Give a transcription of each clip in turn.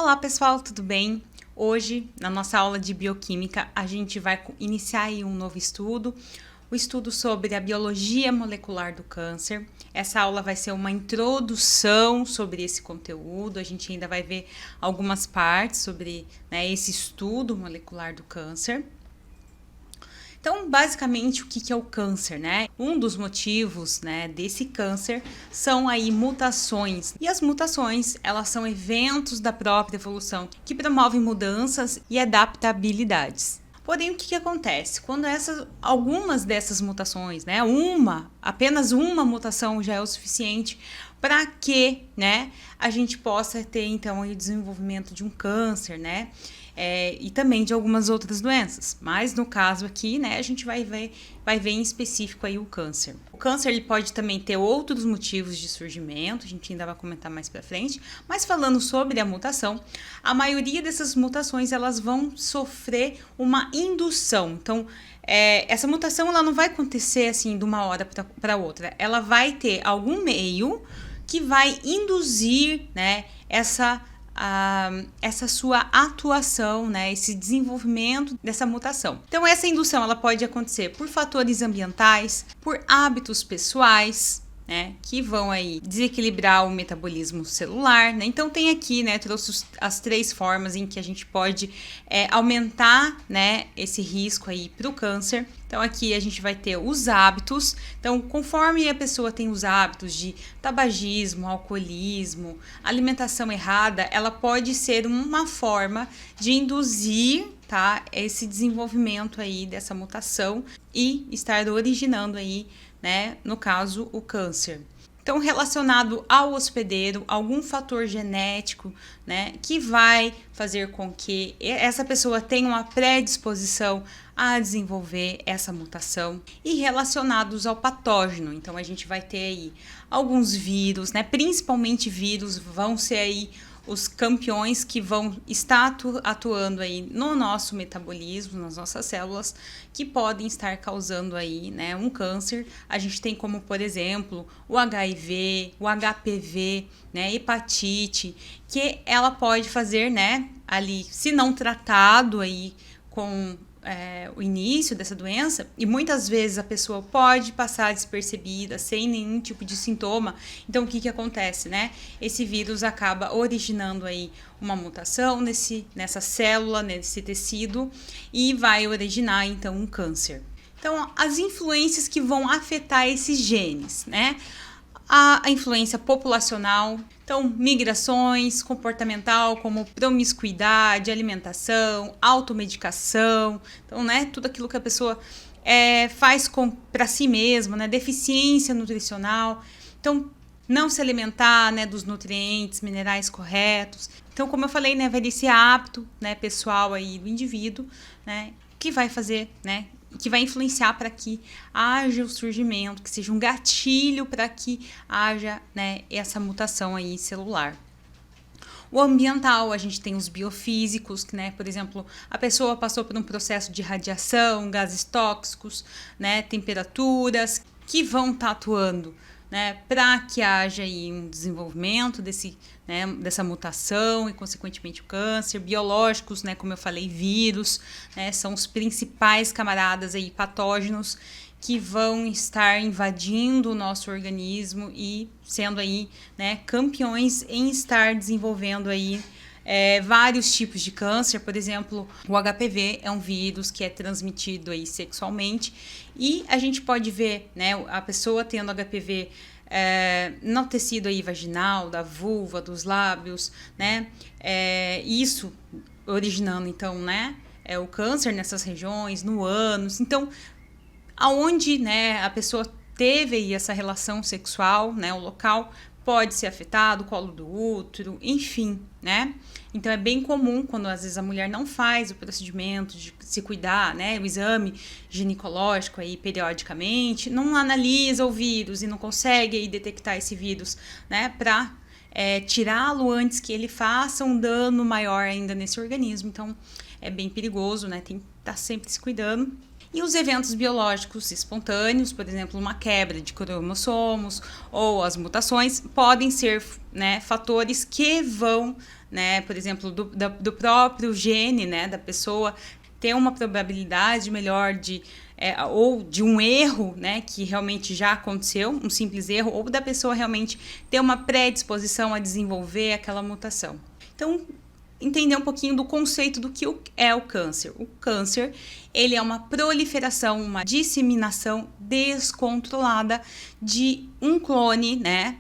Olá pessoal, tudo bem? Hoje, na nossa aula de bioquímica, a gente vai iniciar aí um novo estudo, o estudo sobre a biologia molecular do câncer. Essa aula vai ser uma introdução sobre esse conteúdo, a gente ainda vai ver algumas partes sobre esse estudo molecular do câncer. Então, basicamente, o que é o câncer, né? Um dos motivos, desse câncer são aí mutações. E as mutações, elas são eventos da própria evolução que promovem mudanças e adaptabilidades. Porém, o que acontece? Quando algumas dessas mutações, apenas uma mutação já é o suficiente para que, a gente possa ter, então, o desenvolvimento de um câncer, e também de algumas outras doenças. Mas no caso aqui, a gente vai ver em específico aí o câncer. O câncer ele pode também ter outros motivos de surgimento, a gente ainda vai comentar mais para frente, mas falando sobre a mutação, a maioria dessas mutações elas vão sofrer uma indução. Então, essa mutação ela não vai acontecer assim de uma hora para outra, ela vai ter algum meio que vai induzir, essa sua atuação, esse desenvolvimento dessa mutação. Então, essa indução ela pode acontecer por fatores ambientais, por hábitos pessoais, que vão aí desequilibrar o metabolismo celular, Então tem aqui, trouxe as 3 formas em que a gente pode aumentar, esse risco aí para o câncer. Então aqui a gente vai ter os hábitos. Então, conforme a pessoa tem os hábitos de tabagismo, alcoolismo, alimentação errada, ela pode ser uma forma de induzir, esse desenvolvimento aí dessa mutação e estar originando aí, no caso, o câncer. Então, relacionado ao hospedeiro, algum fator genético, que vai fazer com que essa pessoa tenha uma predisposição a desenvolver essa mutação, e relacionados ao patógeno. Então, a gente vai ter aí alguns vírus, principalmente vírus, vão ser aí os campeões que vão estar atuando aí no nosso metabolismo, nas nossas células, que podem estar causando aí, um câncer. A gente tem como, por exemplo, o HIV, o HPV, hepatite, que ela pode fazer, ali, se não tratado aí com o início dessa doença, e muitas vezes a pessoa pode passar despercebida, sem nenhum tipo de sintoma. Então, o que acontece, Esse vírus acaba originando aí uma mutação nessa célula, nesse tecido, e vai originar, então, um câncer. Então, as influências que vão afetar esses genes, a influência populacional, então para comportamental, como promiscuidade, alimentação, automedicação, então, tudo aquilo que a pessoa faz para si mesma, deficiência nutricional, então, não se alimentar, dos nutrientes, minerais corretos. Então, como eu falei, vai esse hábito, pessoal aí do indivíduo, que vai fazer, que vai influenciar para que haja o surgimento, que seja um gatilho para que haja, essa mutação aí celular. O ambiental, a gente tem os biofísicos, por exemplo, a pessoa passou por um processo de radiação, gases tóxicos, temperaturas, que vão estar atuando, para que haja aí um desenvolvimento dessa mutação e, consequentemente, o câncer. Biológicos, como eu falei, vírus, são os principais camaradas aí, patógenos, que vão estar invadindo o nosso organismo e sendo aí, campeões em estar desenvolvendo aí vários tipos de câncer. Por exemplo, o HPV é um vírus que é transmitido aí sexualmente, e a gente pode ver, a pessoa tendo HPV no tecido aí vaginal, da vulva, dos lábios, isso originando, então, o câncer nessas regiões, no ânus. Então, aonde, a pessoa teve aí essa relação sexual, o local pode ser afetado, o colo do útero, enfim, Então, é bem comum quando, às vezes, a mulher não faz o procedimento de se cuidar, o exame ginecológico aí periodicamente, não analisa o vírus e não consegue aí detectar esse vírus, para tirá-lo antes que ele faça um dano maior ainda nesse organismo. Então, é bem perigoso, tem que estar sempre se cuidando. E os eventos biológicos espontâneos, por exemplo, uma quebra de cromossomos ou as mutações, podem ser, fatores que vão, né, por exemplo, do próprio gene, né, da pessoa, ter uma probabilidade melhor ou de um erro, né, que realmente já aconteceu, um simples erro, ou da pessoa realmente ter uma predisposição a desenvolver aquela mutação. Então, entender um pouquinho do conceito do que é o câncer. O câncer, ele é uma proliferação, uma disseminação descontrolada de um clone, né,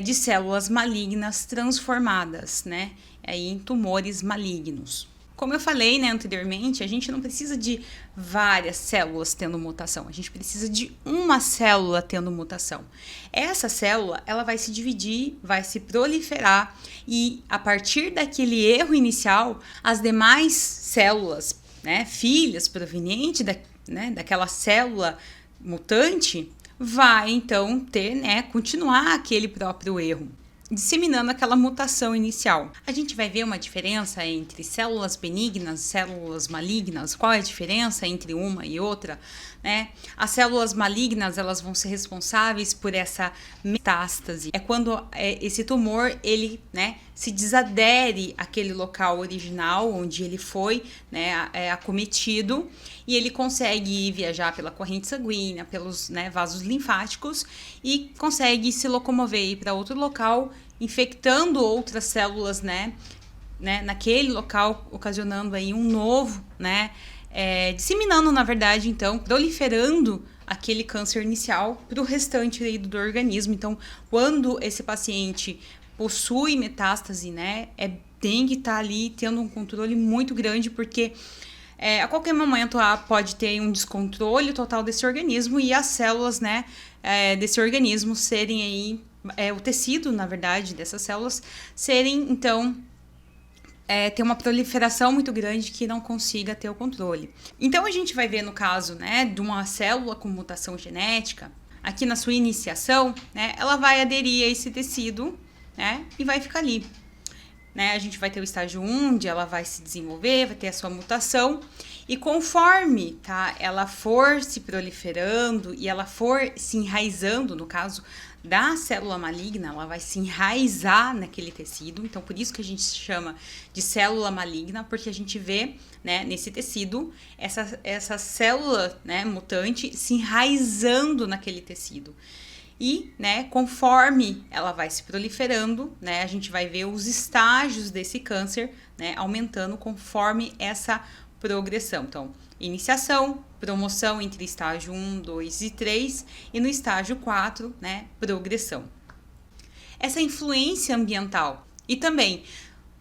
de células malignas transformadas, né, em tumores malignos. Como eu falei, né, anteriormente, a gente não precisa de várias células tendo mutação, a gente precisa de uma célula tendo mutação. Essa célula, ela vai se dividir, vai se proliferar e a partir daquele erro inicial, as demais células, né, filhas provenientes daquela célula mutante, vai então ter, né, continuar aquele próprio erro, disseminando aquela mutação inicial. A gente vai ver uma diferença entre células benignas e células malignas. Qual é a diferença entre uma e outra, né? As células malignas, elas vão ser responsáveis por essa metástase. É quando esse tumor, ele, né, se desadere àquele local original onde ele foi, né, acometido, e ele consegue viajar pela corrente sanguínea, pelos, né, vasos linfáticos e consegue se locomover para outro local, infectando outras células, né, naquele local, ocasionando aí um novo, né, disseminando, na verdade, então, proliferando aquele câncer inicial para o restante aí do organismo. Então, quando esse paciente possui metástase, né, tem que estar ali tendo um controle muito grande, porque a qualquer momento pode ter um descontrole total desse organismo e as células, né, desse organismo serem aí, o tecido, na verdade, dessas células serem, então, ter uma proliferação muito grande que não consiga ter o controle. Então, a gente vai ver no caso, né, de uma célula com mutação genética, aqui na sua iniciação, né, ela vai aderir a esse tecido, né, e vai ficar ali. Né, a gente vai ter o estágio 1, onde ela vai se desenvolver, vai ter a sua mutação, e conforme, tá, ela for se proliferando e ela for se enraizando, no caso da célula maligna, ela vai se enraizar naquele tecido. Então, por isso que a gente chama de célula maligna, porque a gente vê, né, nesse tecido essa célula, né, mutante se enraizando naquele tecido. E, né, conforme ela vai se proliferando, né, a gente vai ver os estágios desse câncer, né, aumentando conforme essa progressão. Então, iniciação, promoção entre estágio 1, 2 e 3 e no estágio 4, né, progressão. Essa influência ambiental e também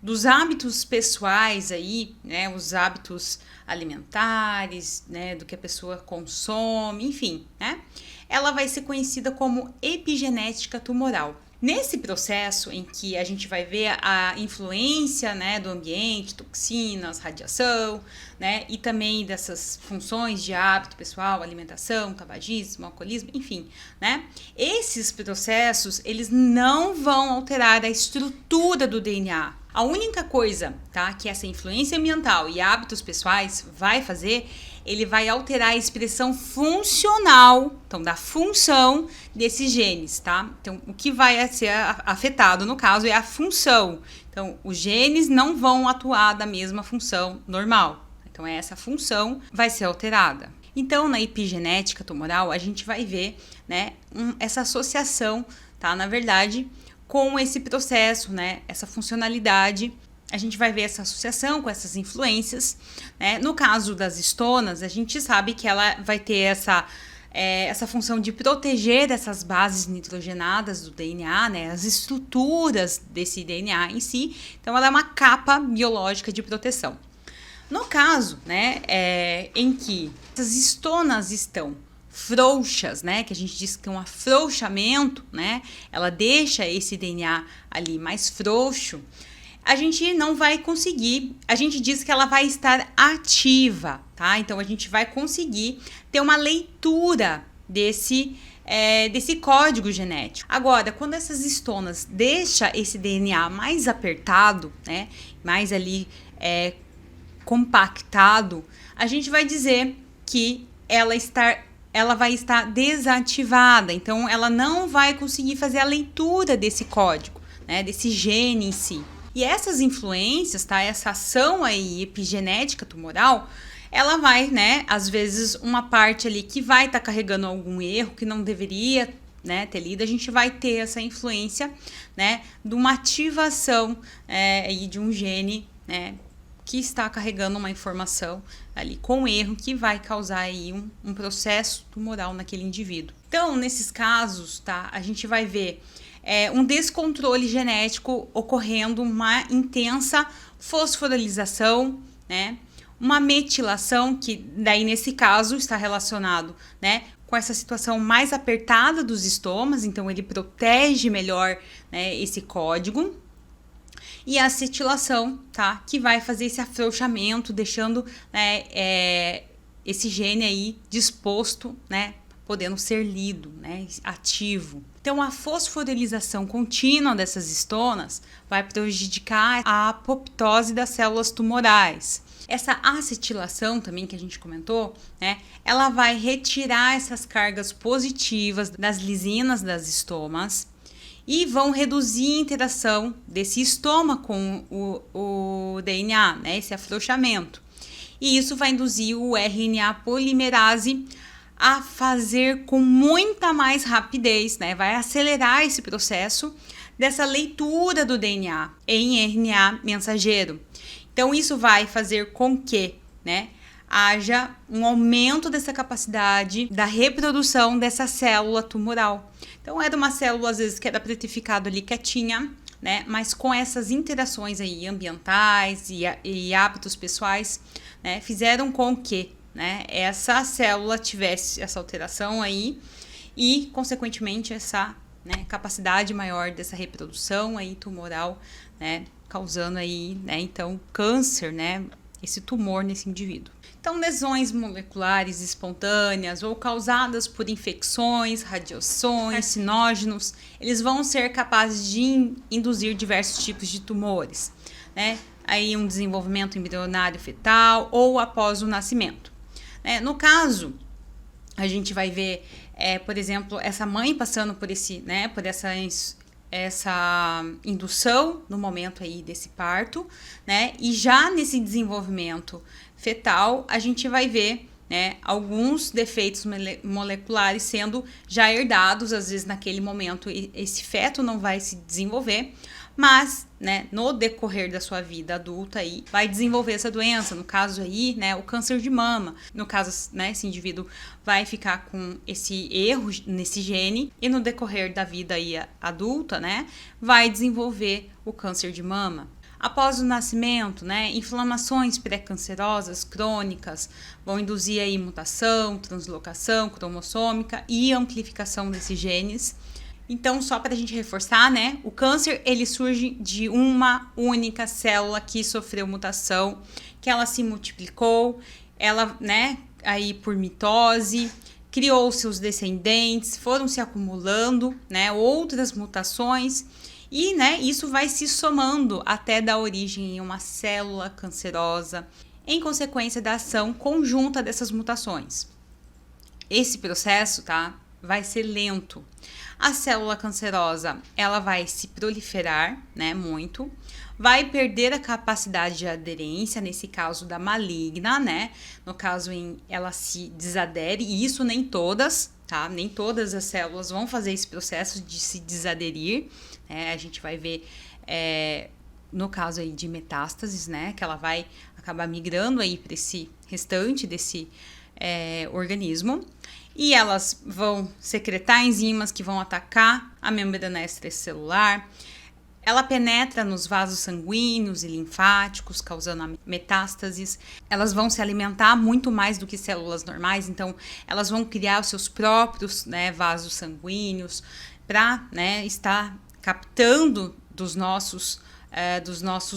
dos hábitos pessoais aí, né, os hábitos alimentares, né, do que a pessoa consome, enfim, né, ela vai ser conhecida como epigenética tumoral. Nesse processo em que a gente vai ver a influência, né, do ambiente, toxinas, radiação, né, e também dessas funções de hábito pessoal, alimentação, tabagismo, alcoolismo, enfim, né, esses processos, eles não vão alterar a estrutura do DNA. A única coisa, tá, que essa influência ambiental e hábitos pessoais vai fazer, ele vai alterar a expressão funcional, então, da função desses genes, tá? Então, o que vai ser afetado, no caso, é a função. Então, os genes não vão atuar da mesma função normal. Então, essa função vai ser alterada. Então, na epigenética tumoral, a gente vai ver, né, essa associação, tá? Na verdade, com esse processo, né, essa funcionalidade, a gente vai ver essa associação com essas influências, né? No caso das estonas, a gente sabe que ela vai ter essa função de proteger essas bases nitrogenadas do DNA, né? As estruturas desse DNA em si. Então, ela é uma capa biológica de proteção. No caso, né, em que essas estonas estão frouxas, né, que a gente diz que tem um afrouxamento, né, ela deixa esse DNA ali mais frouxo, a gente não vai conseguir, a gente diz que ela vai estar ativa, tá? Então, a gente vai conseguir ter uma leitura desse código genético. Agora, quando essas estonas deixam esse DNA mais apertado, né, mais ali compactado, a gente vai dizer que ela vai estar desativada, então ela não vai conseguir fazer a leitura desse código, né, desse gene em si. E essas influências, tá? Essa ação aí epigenética tumoral, ela vai, né, às vezes uma parte ali que vai estar carregando algum erro que não deveria, né, ter lido, a gente vai ter essa influência, né, de uma ativação aí de um gene, né, que está carregando uma informação ali com erro que vai causar aí um processo tumoral naquele indivíduo. Então, nesses casos, tá, a gente vai ver um descontrole genético ocorrendo, uma intensa fosforilização, né, uma metilação, que daí nesse caso está relacionado, né, com essa situação mais apertada dos estomas, então ele protege melhor, né, esse código. E a acetilação, tá, que vai fazer esse afrouxamento, deixando, né, esse gene aí disposto, né, podendo ser lido, né, ativo. Então, a fosforilização contínua dessas estonas vai prejudicar a apoptose das células tumorais. Essa acetilação também que a gente comentou, né, ela vai retirar essas cargas positivas das lisinas das estomas e vão reduzir a interação desse estoma com o DNA, né, esse afrouxamento. E isso vai induzir o RNA polimerase a fazer com muita mais rapidez, né, vai acelerar esse processo dessa leitura do DNA em RNA mensageiro. Então, isso vai fazer com que, né, haja um aumento dessa capacidade da reprodução dessa célula tumoral. Então, era uma célula, às vezes, que era pretificada ali quietinha, né, mas com essas interações aí ambientais e hábitos pessoais, né, fizeram com que, né, essa célula tivesse essa alteração aí e, consequentemente, essa, né, capacidade maior dessa reprodução aí tumoral, né, causando aí, né, então, câncer, né, esse tumor nesse indivíduo. Então, lesões moleculares espontâneas ou causadas por infecções, radiações, carcinógenos, eles vão ser capazes de induzir diversos tipos de tumores, né, aí um desenvolvimento embrionário fetal ou após o nascimento. No caso, a gente vai ver, por exemplo, essa mãe passando por esse, né, por essa indução no momento aí desse parto, né? E já nesse desenvolvimento fetal, a gente vai ver, né, alguns defeitos moleculares sendo já herdados, às vezes naquele momento esse feto não vai se desenvolver, mas, né, no decorrer da sua vida adulta aí, vai desenvolver essa doença, no caso aí, né, o câncer de mama, no caso, né, esse indivíduo vai ficar com esse erro nesse gene e no decorrer da vida aí adulta, né, vai desenvolver o câncer de mama. Após o nascimento, né, inflamações pré-cancerosas crônicas vão induzir aí mutação, translocação cromossômica e amplificação desses genes. Então, só para a gente reforçar, né, o câncer ele surge de uma única célula que sofreu mutação, que ela se multiplicou, ela, né, aí por mitose, criou seus descendentes, foram se acumulando, né, outras mutações e, né, isso vai se somando até dar origem em uma célula cancerosa, em consequência da ação conjunta dessas mutações. Esse processo, tá, vai ser lento. A célula cancerosa, ela vai se proliferar, né, muito, vai perder a capacidade de aderência, nesse caso da maligna, né, no caso ela se desadere, e isso nem todas, tá, nem todas as células vão fazer esse processo de se desaderir, né, a gente vai ver, no caso aí de metástases, né, que ela vai acabar migrando aí para esse restante desse organismo, e elas vão secretar enzimas que vão atacar a membrana extracelular. Ela penetra nos vasos sanguíneos e linfáticos, causando metástases. Elas vão se alimentar muito mais do que células normais, então elas vão criar os seus próprios, né, vasos sanguíneos para, né, estar captando dos nossos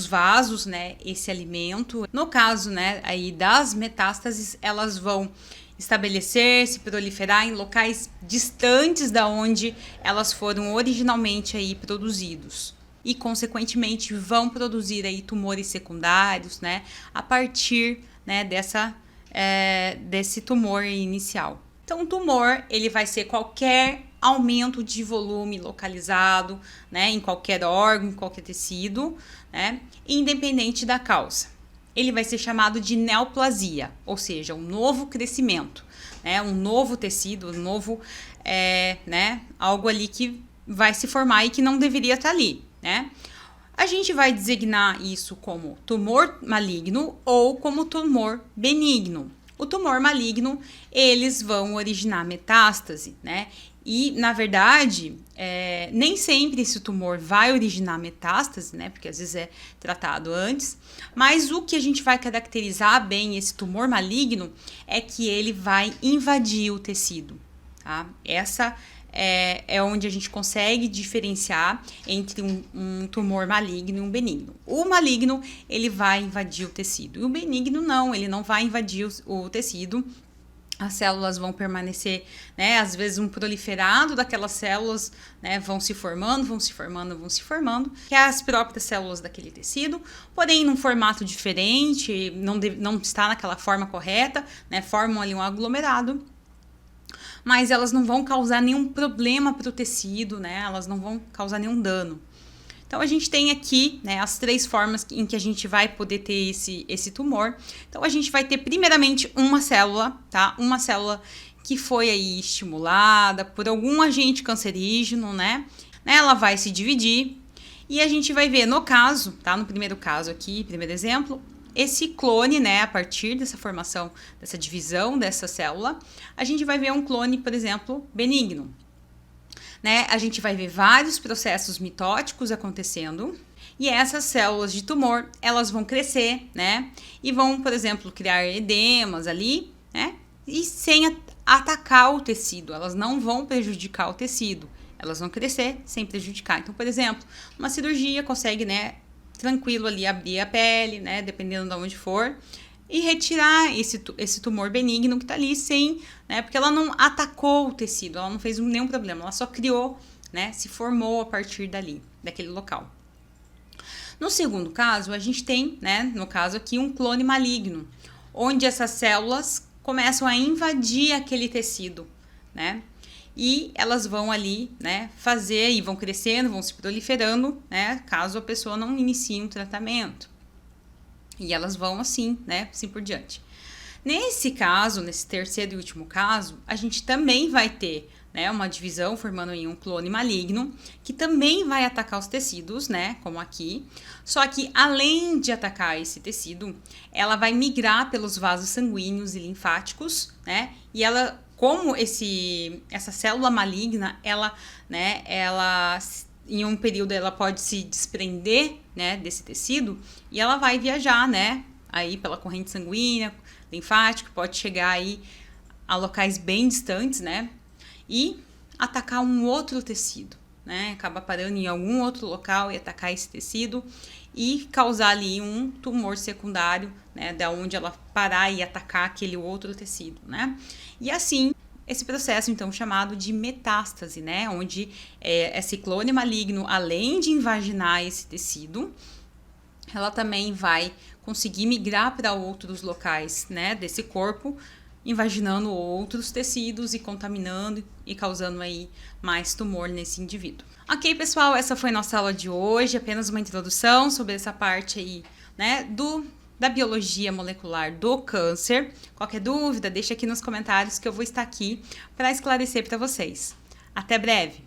vasos, né, esse alimento. No caso, né, aí das metástases, elas vão estabelecer, se proliferar em locais distantes da onde elas foram originalmente aí produzidos e consequentemente vão produzir aí tumores secundários, né, a partir, né, desse tumor inicial. Então, o tumor ele vai ser qualquer aumento de volume localizado, né, em qualquer órgão, em qualquer tecido, né, independente da causa. Ele vai ser chamado de neoplasia, ou seja, um novo crescimento, né, um novo tecido, um novo, né, algo ali que vai se formar e que não deveria estar ali, né. A gente vai designar isso como tumor maligno ou como tumor benigno. O tumor maligno, eles vão originar metástase, né? E, na verdade, nem sempre esse tumor vai originar metástase, né? Porque às vezes é tratado antes. Mas o que a gente vai caracterizar bem esse tumor maligno é que ele vai invadir o tecido, tá? Essa é onde a gente consegue diferenciar entre um tumor maligno e um benigno. O maligno, ele vai invadir o tecido. E o benigno, não, ele não vai invadir o tecido. As células vão permanecer, né? Às vezes um proliferado daquelas células, né? Vão se formando, que é as próprias células daquele tecido, porém num formato diferente, não está naquela forma correta, né? Formam ali um aglomerado, mas elas não vão causar nenhum problema para o tecido, né? Elas não vão causar nenhum dano. Então, a gente tem aqui, né, as 3 formas em que a gente vai poder ter esse tumor. Então, a gente vai ter primeiramente uma célula, tá? Uma célula que foi aí estimulada por algum agente cancerígeno, né? Ela vai se dividir e a gente vai ver no caso, tá? No primeiro caso aqui, primeiro exemplo, esse clone, né, a partir dessa formação, dessa divisão dessa célula, a gente vai ver um clone, por exemplo, benigno. Né? A gente vai ver vários processos mitóticos acontecendo e essas células de tumor, elas vão crescer, né? E vão, por exemplo, criar edemas ali, né? E sem atacar o tecido, elas não vão prejudicar o tecido, elas vão crescer sem prejudicar. Então, por exemplo, uma cirurgia consegue, né, tranquilo ali abrir a pele, né, dependendo de onde for, e retirar esse tumor benigno que está ali sem, né, porque ela não atacou o tecido, ela não fez nenhum problema, ela só criou, né, se formou a partir dali, daquele local. No segundo caso, a gente tem, né, no caso aqui, um clone maligno, onde essas células começam a invadir aquele tecido, né, e elas vão ali, né, fazer e vão crescendo, vão se proliferando, né, caso a pessoa não inicie um tratamento. E elas vão assim, né, assim por diante. Nesse caso, nesse terceiro e último caso, a gente também vai ter, né, uma divisão formando em um clone maligno, que também vai atacar os tecidos, né, como aqui. Só que além de atacar esse tecido, ela vai migrar pelos vasos sanguíneos e linfáticos, né, e ela, como essa célula maligna, ela em um período ela pode se desprender, né, desse tecido e ela vai viajar, né, aí pela corrente sanguínea, linfática, pode chegar aí a locais bem distantes, né, e atacar um outro tecido, né, acaba parando em algum outro local e atacar esse tecido e causar ali um tumor secundário, né, da onde ela parar e atacar aquele outro tecido, né, e assim esse processo, então, chamado de metástase, né? Onde esse clone maligno, além de invaginar esse tecido, ela também vai conseguir migrar para outros locais, né, desse corpo, invaginando outros tecidos e contaminando e causando aí mais tumor nesse indivíduo. Ok, pessoal, essa foi nossa aula de hoje, apenas uma introdução sobre essa parte aí, né, da biologia molecular do câncer. Qualquer dúvida, deixa aqui nos comentários que eu vou estar aqui para esclarecer para vocês. Até breve!